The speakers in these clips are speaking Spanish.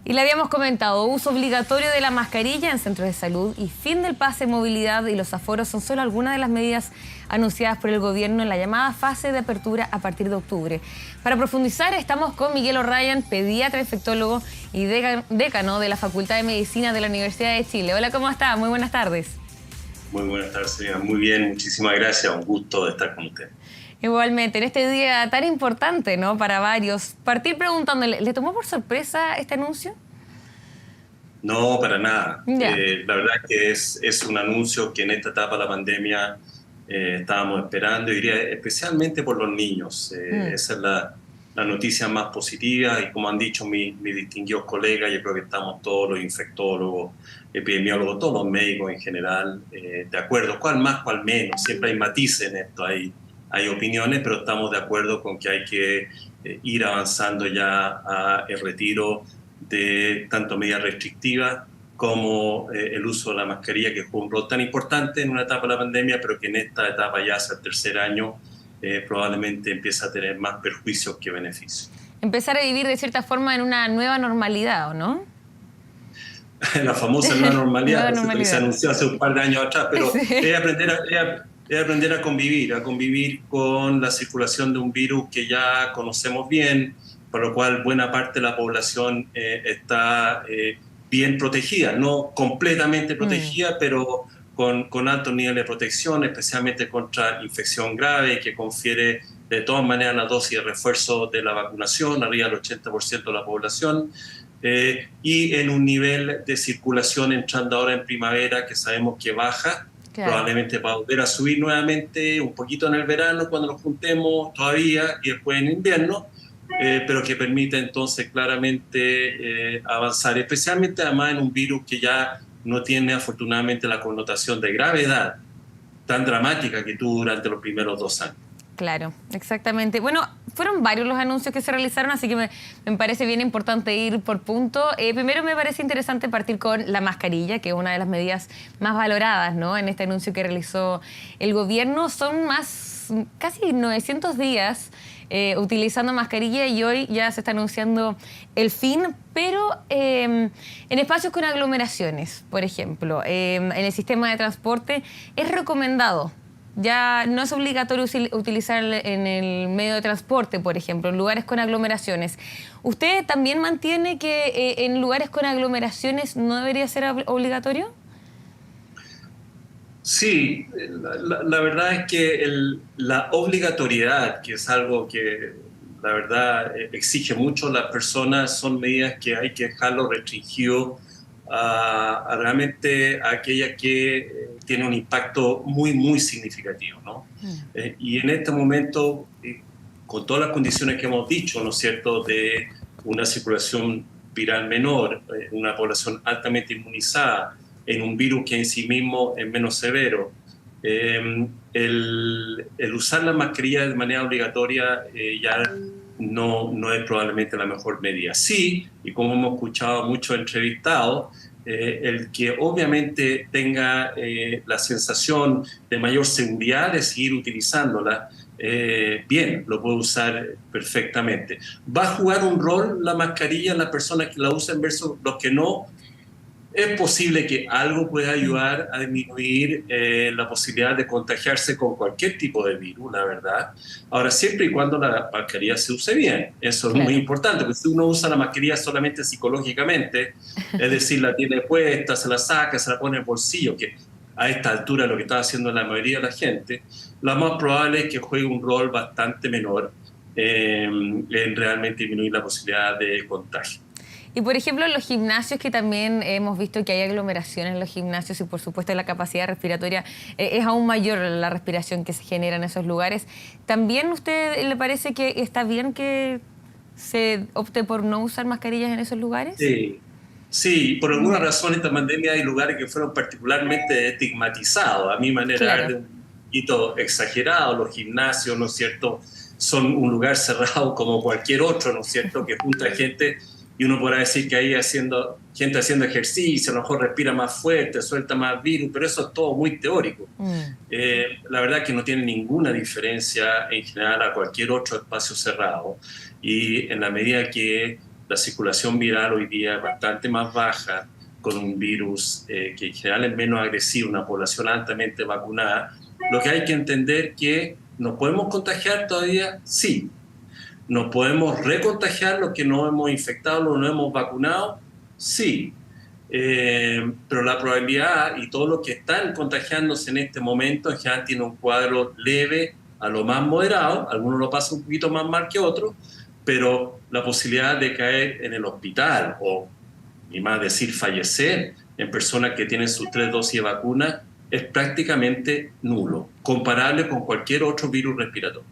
Y le habíamos comentado, uso obligatorio de la mascarilla en centros de salud y fin del pase de movilidad y los aforos son solo algunas de las medidas anunciadas por el gobierno en la llamada fase de apertura a partir de octubre. Para profundizar, estamos con Miguel O'Ryan, pediatra, infectólogo y decano de la Facultad de Medicina de la Universidad de Chile. Hola, ¿cómo está? Muy buenas tardes. Muy buenas tardes, señora. Muy bien, muchísimas gracias. Un gusto de estar con usted. Igualmente, en este día tan importante, ¿no?, para varios, partir preguntándole, ¿le tomó por sorpresa este anuncio? No, para nada. Ya. La verdad es que es un anuncio que en esta etapa de la pandemia estábamos esperando, y diría especialmente por los niños. Esa es la noticia más positiva y como han dicho mis distinguidos colegas, yo creo que estamos todos los infectólogos, epidemiólogos, todos los médicos en general de acuerdo. ¿Cuál más, cuál menos? Siempre hay matices en esto, hay opiniones, pero estamos de acuerdo con que hay que ir avanzando ya a el retiro de tanto medidas restrictivas como el uso de la mascarilla, que juega un rol tan importante en una etapa de la pandemia, pero que en esta etapa ya hacia el tercer año probablemente empieza a tener más perjuicios que beneficios. Empezar a vivir de cierta forma en una nueva normalidad, ¿o no? La famosa nueva normalidad, Nueva ¿no es cierto?, que se normalidad. anunció hace un par de años atrás, pero Sí. es aprender a convivir con la circulación de un virus que ya conocemos bien, por lo cual buena parte de la población está bien protegida, no completamente protegida, pero con altos niveles de protección, especialmente contra infección grave, que confiere de todas maneras la dosis de refuerzo de la vacunación, arriba del 80% de la población, y en un nivel de circulación entrando ahora en primavera que sabemos que baja, Claro. probablemente va a volver a subir nuevamente un poquito en el verano cuando nos juntemos todavía y después en invierno, pero que permite entonces claramente avanzar, especialmente además en un virus que ya no tiene afortunadamente la connotación de gravedad tan dramática que tuvo durante los primeros 2 años. Claro, exactamente. Bueno, fueron varios los anuncios que se realizaron, así que me parece bien importante ir por punto. Primero me parece interesante partir con la mascarilla, que es una de las medidas más valoradas, ¿no?, en este anuncio que realizó el gobierno. Son casi 900 días utilizando mascarilla y hoy ya se está anunciando el fin, pero en espacios con aglomeraciones, por ejemplo, en el sistema de transporte es recomendado. Ya no es obligatorio utilizar en el medio de transporte, por ejemplo, en lugares con aglomeraciones. ¿Usted también mantiene que en lugares con aglomeraciones no debería ser obligatorio? Sí, la verdad es que la obligatoriedad, que es algo que la verdad exige mucho a las personas, son medidas que hay que dejarlo restringido a realmente a aquellas que tienen un impacto muy, muy significativo, ¿no? Y en este momento, con todas las condiciones que hemos dicho, ¿no es cierto?, de una circulación viral menor, una población altamente inmunizada, en un virus que en sí mismo es menos severo, el usar la mascarilla de manera obligatoria ya no es probablemente la mejor medida. Sí, y como hemos escuchado a muchos entrevistados, el que obviamente tenga la sensación de mayor seguridad de seguir utilizándola, bien, lo puede usar perfectamente. ¿Va a jugar un rol la mascarilla en las personas que la usan versus los que no? Es posible que algo pueda ayudar a disminuir la posibilidad de contagiarse con cualquier tipo de virus, la verdad. Ahora, siempre y cuando la mascarilla se use bien, eso es muy Claro. importante, porque si uno usa la mascarilla solamente psicológicamente, es decir, la tiene puesta, se la saca, se la pone en el bolsillo, que a esta altura es lo que está haciendo la mayoría de la gente, lo más probable es que juegue un rol bastante menor en realmente disminuir la posibilidad de contagio. Y por ejemplo, en los gimnasios, que también hemos visto que hay aglomeraciones en los gimnasios y por supuesto la capacidad respiratoria es aún mayor la respiración que se genera en esos lugares. ¿También a usted le parece que está bien que se opte por no usar mascarillas en esos lugares? Sí, sí, por alguna Ya. razón esta pandemia hay lugares que fueron particularmente estigmatizados, a mi manera de ver, Claro. de un poquito exagerado. Los gimnasios, ¿no es cierto?, son un lugar cerrado como cualquier otro, ¿no es cierto?, que junta gente y uno podrá decir que ahí gente haciendo ejercicio, a lo mejor respira más fuerte, suelta más virus, pero eso es todo muy teórico. Mm. La verdad que no tiene ninguna diferencia en general a cualquier otro espacio cerrado, y en la medida que la circulación viral hoy día es bastante más baja, con un virus que en general es menos agresivo, una población altamente vacunada. Lo que hay que entender que nos podemos contagiar todavía, sí. ¿Nos podemos recontagiar los que no hemos infectado, los que no hemos vacunado? Sí. Pero la probabilidad y todos los que están contagiándose en este momento en general tienen un cuadro leve a lo más moderado, algunos lo pasan un poquito más mal que otros, pero la posibilidad de caer en el hospital o, y más decir, fallecer en personas que tienen sus 3 dosis de vacuna es prácticamente nulo, comparable con cualquier otro virus respiratorio.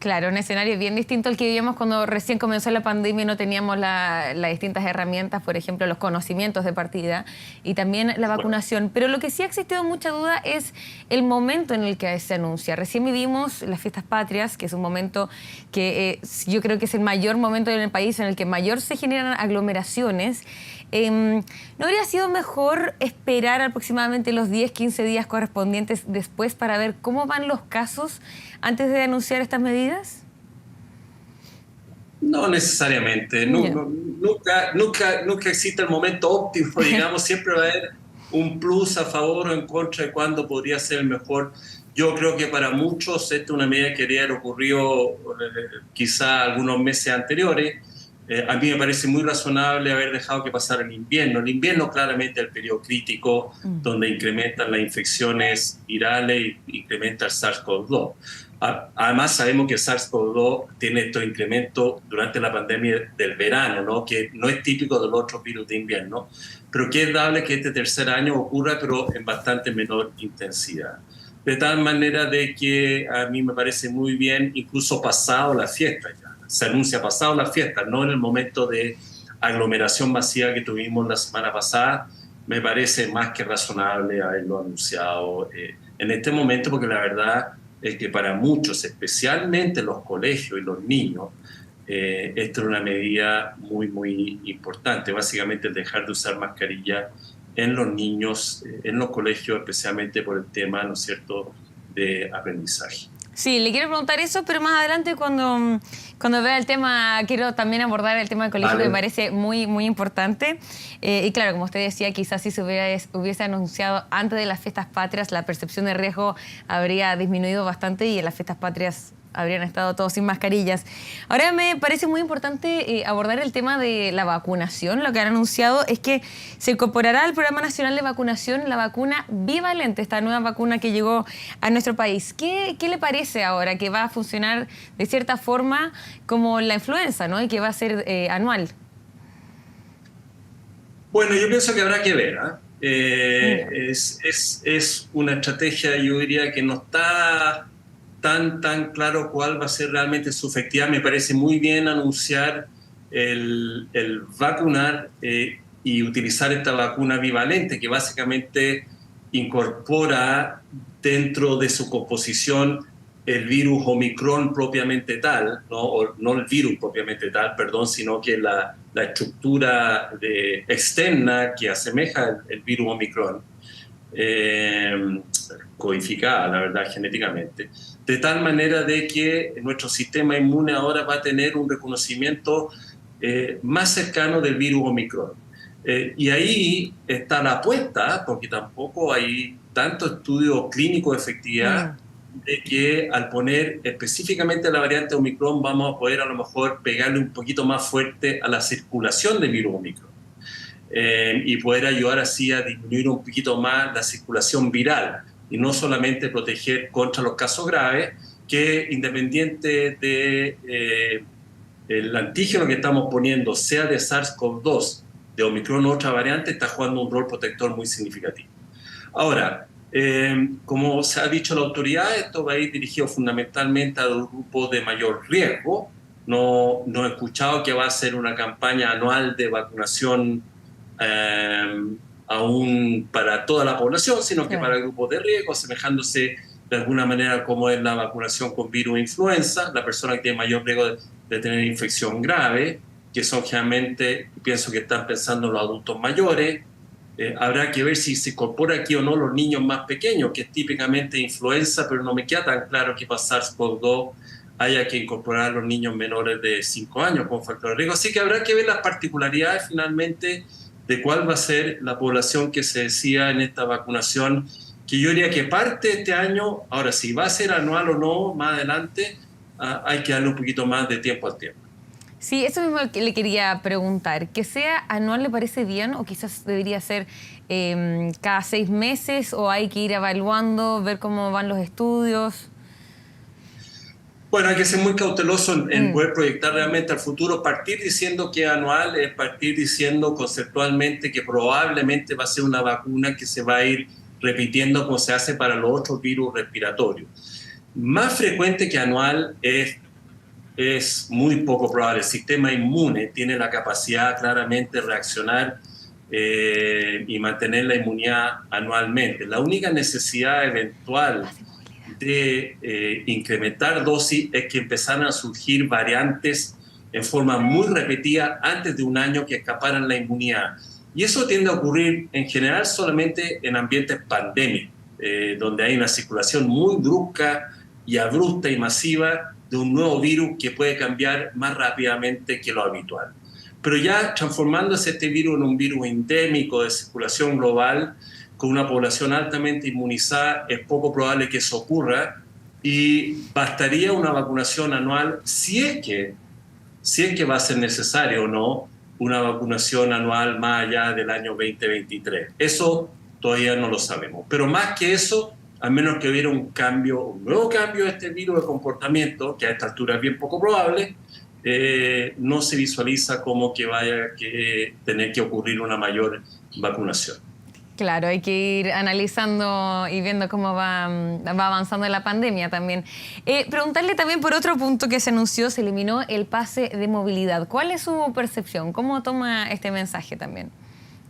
Claro, un escenario bien distinto al que vivíamos cuando recién comenzó la pandemia y no teníamos las distintas herramientas, por ejemplo, los conocimientos de partida y también la vacunación. Pero lo que sí ha existido mucha duda es el momento en el que se anuncia. Recién vivimos las fiestas patrias, que es un momento que yo creo que es el mayor momento en el país en el que mayor se generan aglomeraciones. ¿No habría sido mejor esperar aproximadamente los 10, 15 días correspondientes después para ver cómo van los casos antes de anunciar estas medidas? No necesariamente. Nunca existe el momento óptimo, digamos. Siempre va a haber un plus a favor o en contra de cuándo podría ser el mejor. Yo creo que para muchos esta es una medida que debería haber ocurrido quizá algunos meses anteriores. A mí me parece muy razonable haber dejado que pasara el invierno. El invierno claramente es el periodo crítico donde incrementan las infecciones virales y incrementa el SARS-CoV-2. Además sabemos que el SARS-CoV-2 tiene estos incrementos durante la pandemia del verano, ¿no? Que no es típico de los otros virus de invierno, pero que es dable que este tercer año ocurra, pero en bastante menor intensidad. De tal manera de que a mí me parece muy bien, incluso pasado la fiesta ya. Se anuncia pasado la fiesta, no en el momento de aglomeración masiva que tuvimos la semana pasada. Me parece más que razonable haberlo anunciado en este momento, porque la verdad es que para muchos, especialmente los colegios y los niños, esta es una medida muy, muy importante. Básicamente el dejar de usar mascarilla en los niños, en los colegios, especialmente por el tema, ¿no es cierto?, de aprendizaje. Sí, le quiero preguntar eso, pero más adelante cuando vea el tema, quiero también abordar el tema del colegio, que me parece muy, muy importante. Y claro, como usted decía, quizás si se hubiese anunciado antes de las fiestas patrias, la percepción de riesgo habría disminuido bastante y en las fiestas patrias habrían estado todos sin mascarillas. Ahora me parece muy importante abordar el tema de la vacunación. Lo que han anunciado es que se incorporará al Programa Nacional de Vacunación la vacuna bivalente, esta nueva vacuna que llegó a nuestro país. ¿Qué le parece ahora? Que va a funcionar de cierta forma como la influenza, ¿no? Y que va a ser anual. Bueno, yo pienso que habrá que ver, es una estrategia, yo diría, que no está tan claro cuál va a ser realmente su efectividad. Me parece muy bien anunciar el vacunar y utilizar esta vacuna bivalente, que básicamente incorpora dentro de su composición el virus Omicron propiamente tal, ¿no? O no el virus propiamente tal, perdón, sino que la estructura externa que asemeja el virus Omicron, codificada, la verdad, genéticamente, de tal manera de que nuestro sistema inmune ahora va a tener un reconocimiento más cercano del virus Omicron. Y ahí está la apuesta, porque tampoco hay tanto estudio clínico de efectividad, de que al poner específicamente la variante Omicron vamos a poder a lo mejor pegarle un poquito más fuerte a la circulación del virus Omicron. Y poder ayudar así a disminuir un poquito más la circulación viral y no solamente proteger contra los casos graves, que independiente de el antígeno que estamos poniendo, sea de SARS-CoV-2, de Omicron u otra variante, está jugando un rol protector muy significativo. Ahora, como se ha dicho la autoridad, esto va a ir dirigido fundamentalmente a los grupos de mayor riesgo. No he escuchado que va a ser una campaña anual de vacunación aún para toda la población, sino que para grupos de riesgo, asemejándose de alguna manera como es la vacunación con virus influenza, la persona que tiene mayor riesgo de tener infección grave, que son generalmente, pienso que están pensando en los adultos mayores. Habrá que ver si se incorpora aquí o no los niños más pequeños, que es típicamente influenza, pero no me queda tan claro que para SARS-CoV-2 haya que incorporar a los niños menores de 5 años con factor de riesgo. Así que habrá que ver las particularidades finalmente de cuál va a ser la población que se decida en esta vacunación, que yo diría que parte de este año. Ahora, si va a ser anual o no más adelante, hay que darle un poquito más de tiempo al tiempo. Sí, eso mismo que le quería preguntar. ¿Que sea anual le parece bien o quizás debería ser cada 6 meses o hay que ir evaluando, ver cómo van los estudios? Bueno, hay que ser muy cauteloso en poder proyectar realmente al futuro. Partir diciendo que anual es partir diciendo conceptualmente que probablemente va a ser una vacuna que se va a ir repitiendo como se hace para los otros virus respiratorios. Más frecuente que anual es muy poco probable. El sistema inmune tiene la capacidad claramente de reaccionar y mantener la inmunidad anualmente. La única necesidad eventual de incrementar dosis es que empezaran a surgir variantes en forma muy repetida antes de un año que escaparan la inmunidad. Y eso tiende a ocurrir en general solamente en ambientes pandémicos, donde hay una circulación muy brusca y abrupta y masiva de un nuevo virus que puede cambiar más rápidamente que lo habitual. Pero ya transformándose este virus en un virus endémico de circulación global, con una población altamente inmunizada, es poco probable que eso ocurra y bastaría una vacunación anual si es que va a ser necesario o no una vacunación anual más allá del año 2023. Eso todavía no lo sabemos. Pero más que eso, al menos que hubiera un nuevo cambio de este virus de comportamiento, que a esta altura es bien poco probable, no se visualiza como que vaya a tener que ocurrir una mayor vacunación. Claro, hay que ir analizando y viendo cómo va avanzando la pandemia también. Preguntarle también por otro punto que se anunció, se eliminó el pase de movilidad. ¿Cuál es su percepción? ¿Cómo toma este mensaje también,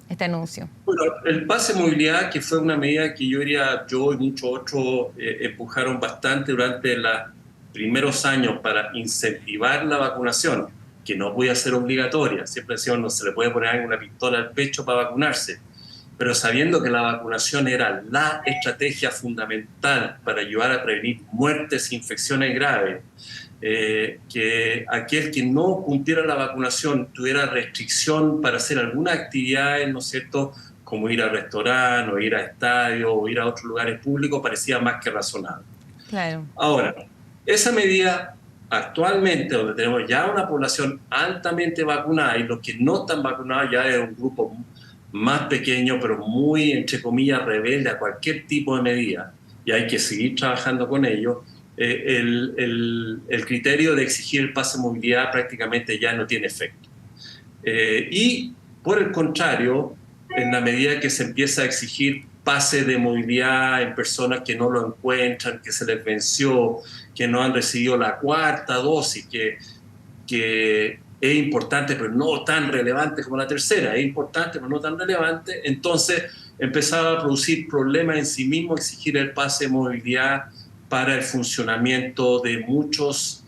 este anuncio? Bueno, el pase de movilidad, que fue una medida que yo y muchos otros empujaron bastante durante los primeros años para incentivar la vacunación, que no podía ser obligatoria. Siempre decíamos, no se le puede poner una pistola al pecho para vacunarse. Pero sabiendo que la vacunación era la estrategia fundamental para ayudar a prevenir muertes e infecciones graves, que aquel que no cumpliera la vacunación tuviera restricción para hacer alguna actividad, ¿no es cierto?, como ir a restaurantes, o ir a estadios, o ir a otros lugares públicos, parecía más que razonable. Claro. Ahora, esa medida actualmente, donde tenemos ya una población altamente vacunada y los que no están vacunados ya es un grupo más pequeño, pero muy, entre comillas, rebelde a cualquier tipo de medida, y hay que seguir trabajando con ello, el criterio de exigir el pase de movilidad prácticamente ya no tiene efecto. Y, por el contrario, en la medida que se empieza a exigir pase de movilidad en personas que no lo encuentran, que se les venció, que no han recibido la cuarta dosis, que es importante, pero no tan relevante como la tercera, es importante, pero no tan relevante, entonces empezaba a producir problemas en sí mismo exigir el pase de movilidad para el funcionamiento de muchas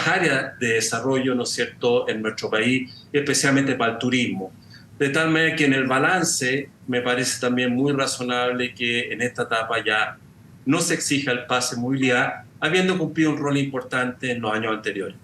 áreas de desarrollo, ¿no es cierto?, en nuestro país, especialmente para el turismo. De tal manera que en el balance me parece también muy razonable que en esta etapa ya no se exija el pase de movilidad, habiendo cumplido un rol importante en los años anteriores.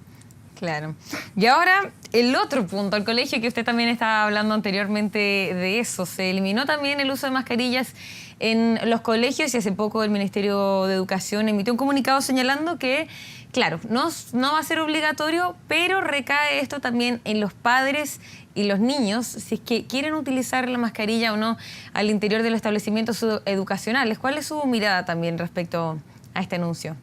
Claro. Y ahora el otro punto, el colegio, que usted también estaba hablando anteriormente de eso. Se eliminó también el uso de mascarillas en los colegios y hace poco el Ministerio de Educación emitió un comunicado señalando que, claro, no va a ser obligatorio, pero recae esto también en los padres y los niños, si es que quieren utilizar la mascarilla o no al interior de los establecimientos educacionales. ¿Cuál es su mirada también respecto a este anuncio?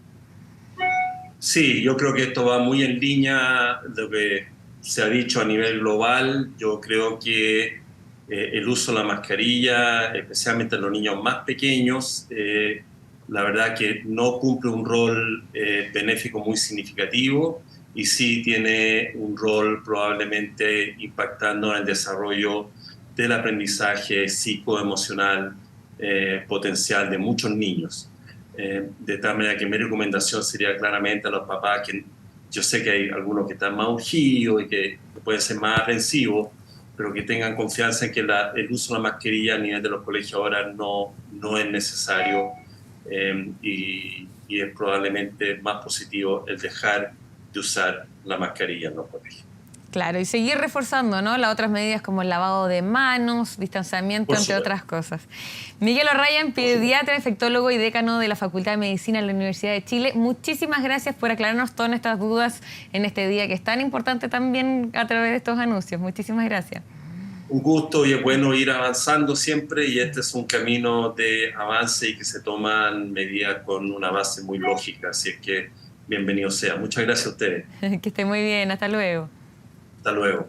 Sí, yo creo que esto va muy en línea de lo que se ha dicho a nivel global. Yo creo que el uso de la mascarilla, especialmente en los niños más pequeños, la verdad que no cumple un rol benéfico muy significativo y sí tiene un rol probablemente impactando en el desarrollo del aprendizaje psicoemocional potencial de muchos niños. De tal manera que mi recomendación sería claramente a los papás, que yo sé que hay algunos que están más urgidos y que pueden ser más aprensivos, pero que tengan confianza en que el uso de la mascarilla a nivel de los colegios ahora no es necesario, y y es probablemente más positivo el dejar de usar la mascarilla en los colegios. Claro, y seguir reforzando, ¿no?, las otras medidas como el lavado de manos, distanciamiento, entre otras cosas. Miguel O'Ryan, pediatra, infectólogo y decano de la Facultad de Medicina de la Universidad de Chile, muchísimas gracias por aclararnos todas estas dudas en este día que es tan importante también a través de estos anuncios. Muchísimas gracias. Un gusto, y es bueno ir avanzando siempre, y este es un camino de avance y que se toman medidas con una base muy lógica, así es que bienvenido sea. Muchas gracias a ustedes. Que esté muy bien, hasta luego. Hasta luego.